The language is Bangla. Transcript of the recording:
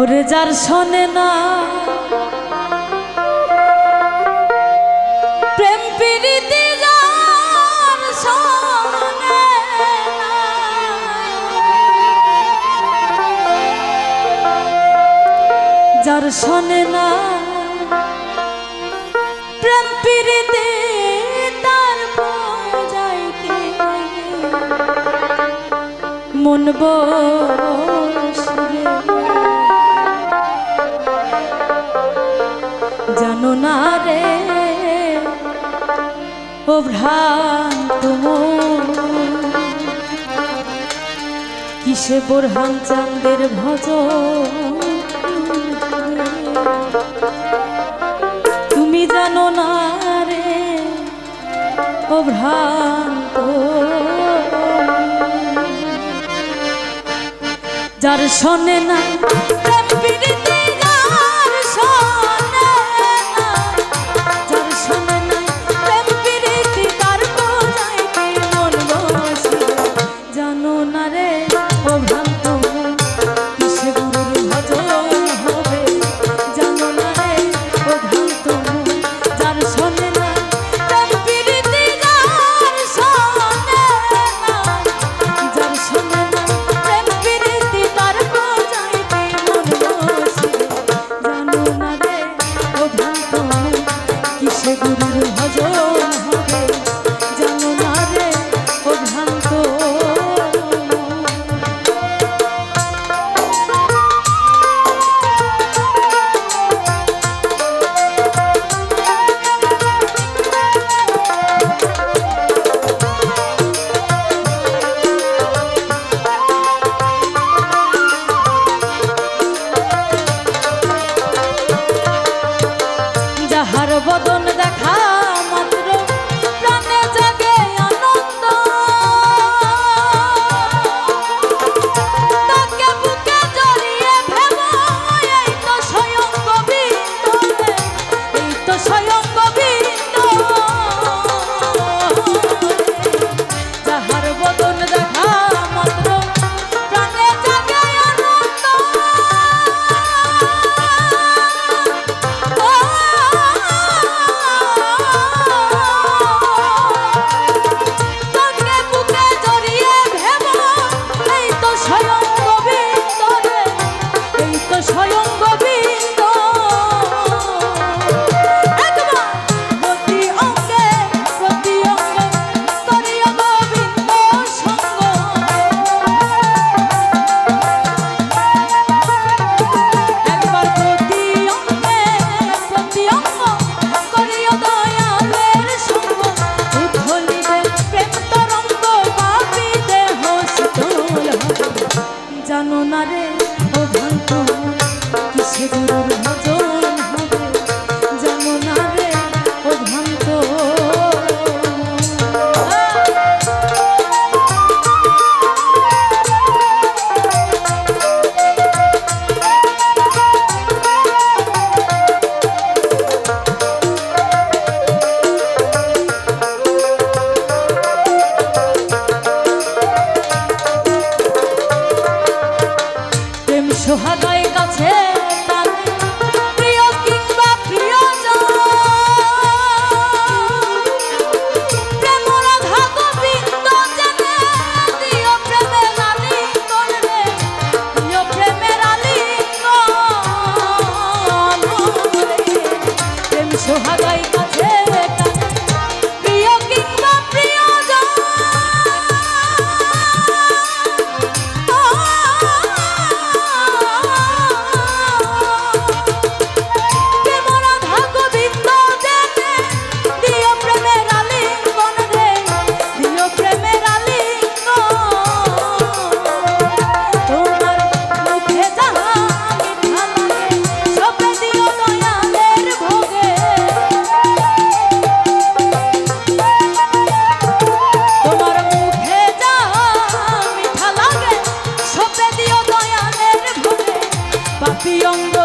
ওরে যার শোনে না প্রেম প্রীতি যার শোনে না, যার শোনে না প্রেম প্রীতি তার বোঝায় কি মন বসে জানো না রে ও ভ্রান্ত কিসে বোরহান চাঁদের ভজন তুমি জানো না রে ও ভ্রান্ত যার শোনে না প্রেম প্রীতি যার শোনে না, যার শোনে না প্রেম প্রীতি তার বোঝায় কি মন বসে জানো না রে ও ভ্রান্ত কিসে গুরুর ভজন হবে জানো না রে ও ভ্রান্ত যার শোনে না প্রেম প্রীতি যার শোনে না, যার শোনে না প্রেম প্রীতি তার বোঝায় কি মন বসে জানো না রে ও ভ্রান্ত কিসে গুরুর ভজন হবে জানো না রে ও ভ্রান্ত। যাহার বদন দেখা মাত্র প্রাণে জাগে আনন্দ, তাকে বুকে জড়িয়ে ভেব এই তো স্বয়ং গোবিন্দ, এই তো স্বয়ং গোবিন্দ। যাহার বদন দেখা মাত্র প্রাণে জাগে আনন্দ, তাকে বুকে জড়িয়ে ভেব এই তো স্বয়ং গোবিন্দ রে, এই তো স্বয়ং গোবিন্দ। একবার প্রতি অঙ্গে করিও গোবিন্দ সঙ্গ, একবার প্রতি অঙ্গ করিও দয়ালের সঙ্গ, উথলিবে প্রেম তরঙ্গ পাপি দেহ শীতল হবে জানো না রে ও ভ্রান্ত কিসে গুরুর ভজন হবে জানো না রে ও ভ্রান্ত। প্রেম সোহাগায় কাছে টানে প্রিয় কিংবা প্রিয়জন, প্রেম রাধা গোবিন্দ জেনে দিও প্রেমের আলিঙ্গন রে, দিও প্রেমের আলিঙ্গন রে। প্রেম সোহাগায় কাছে টানে প্রিয় কিংবা প্রিয়জন, প্রেম রাধা গোবিন্দ জেনে দিও প্রেমের আলিঙ্গন রে, দিও প্রেমের আলিঙ্গন। তোমার মুখে যাহা মিঠা লাগে সপে দিও দয়ালের ভোগে, তোমার মুখে যাহা মিঠা লাগে সপে দিও দয়ালের ভোগে পাপী অঙ্গ